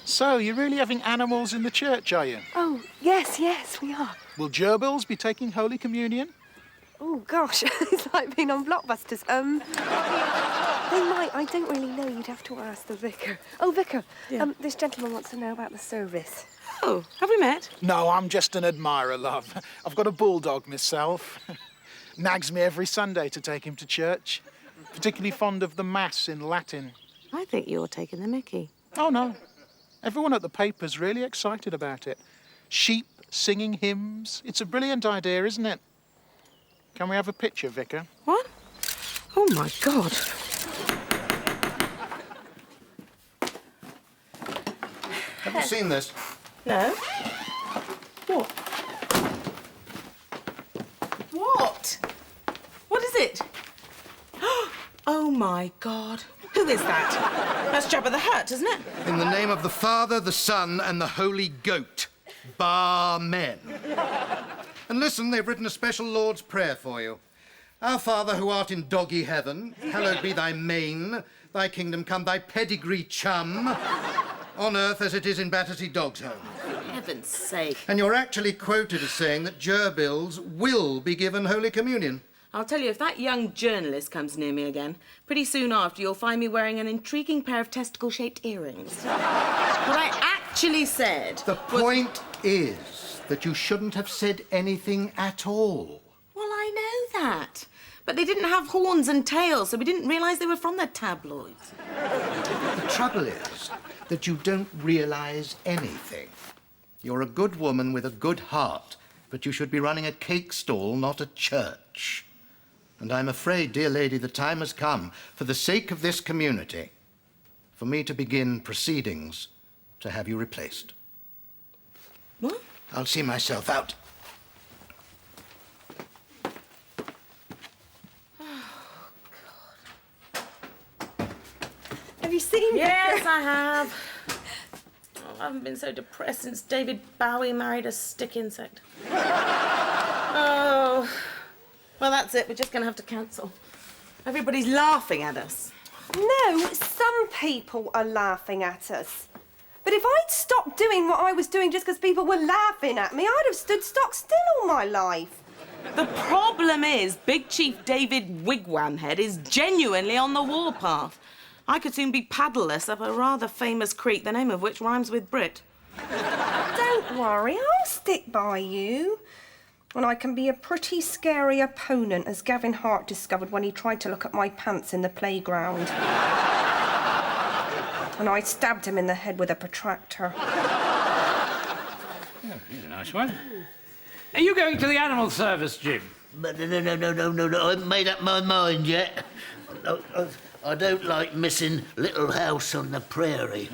So, you're really having animals in the church, are you? Oh, yes, we are. Will gerbils be taking Holy Communion? Oh, gosh, it's like being on Blockbusters. They might. I don't really know. You'd have to ask the vicar. Oh, Vicar, Yeah. This gentleman wants to know about the service. Oh, have we met? No, I'm just an admirer, love. I've got a bulldog myself. Nags me every Sunday to take him to church. Particularly fond of the Mass in Latin. I think you're taking the mickey. Oh, no. Everyone at the paper's really excited about it. Sheep singing hymns. It's a brilliant idea, isn't it? Can we have a picture, Vicar? What? Oh, my God. Have you seen this? No. What? What? What is it? Oh, my God. Who is that? That's Jabba the Hutt, isn't it? In the name of the Father, the Son, and the Holy Goat. Barmen. And listen, they've written a special Lord's Prayer for you. Our Father who art in doggy heaven, hallowed be thy mane, thy kingdom come, thy pedigree chum, on earth as it is in Battersea Dog's Home. For heaven's sake. And you're actually quoted as saying that gerbils will be given Holy Communion. I'll tell you, if that young journalist comes near me again, pretty soon after you'll find me wearing an intriguing pair of testicle-shaped earrings. What I actually said The point is that you shouldn't have said anything at all. Well, I know that. But they didn't have horns and tails, so we didn't realise they were from the tabloids. The trouble is that you don't realise anything. You're a good woman with a good heart, but you should be running a cake stall, not a church. And I'm afraid, dear lady, the time has come, for the sake of this community, for me to begin proceedings to have you replaced. What? I'll see myself out. Have you seen Yes, I have. Oh, I haven't been so depressed since David Bowie married a stick insect. Oh. Well, that's it. We're just going to have to cancel. Everybody's laughing at us. No, some people are laughing at us. But if I'd stopped doing what I was doing just because people were laughing at me, I'd have stood stock still all my life. The problem is Big Chief David Wigwamhead is genuinely on the warpath. I could soon be paddleless up a rather famous creek, the name of which rhymes with Brit. Don't worry, I'll stick by you. And I can be a pretty scary opponent, as Gavin Hart discovered when he tried to look at my pants in the playground. And I stabbed him in the head with a protractor. Yeah, here's a nice one. Are you going to the animal service, Jim? But no, I haven't made up my mind yet. I don't like missing Little House on the Prairie.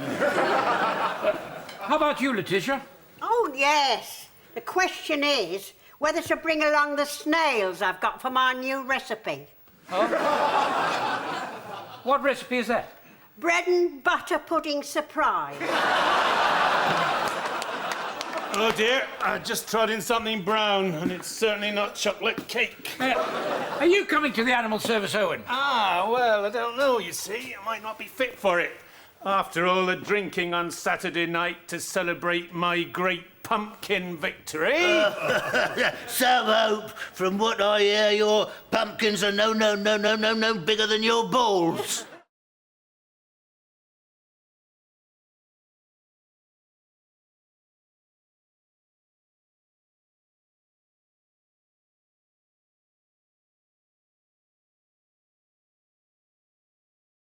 How about you, Letitia? Oh, yes. The question is whether to bring along the snails I've got for my new recipe. Oh? What recipe is that? Bread and butter pudding surprise. Oh dear, I just trod in something brown, and it's certainly not chocolate cake. Are you coming to the animal service, Owen? Ah, well, I don't know, you see. I might not be fit for it. After all the drinking on Saturday night to celebrate my great pumpkin victory. Some hope. From what I hear, your pumpkins are no bigger than your balls.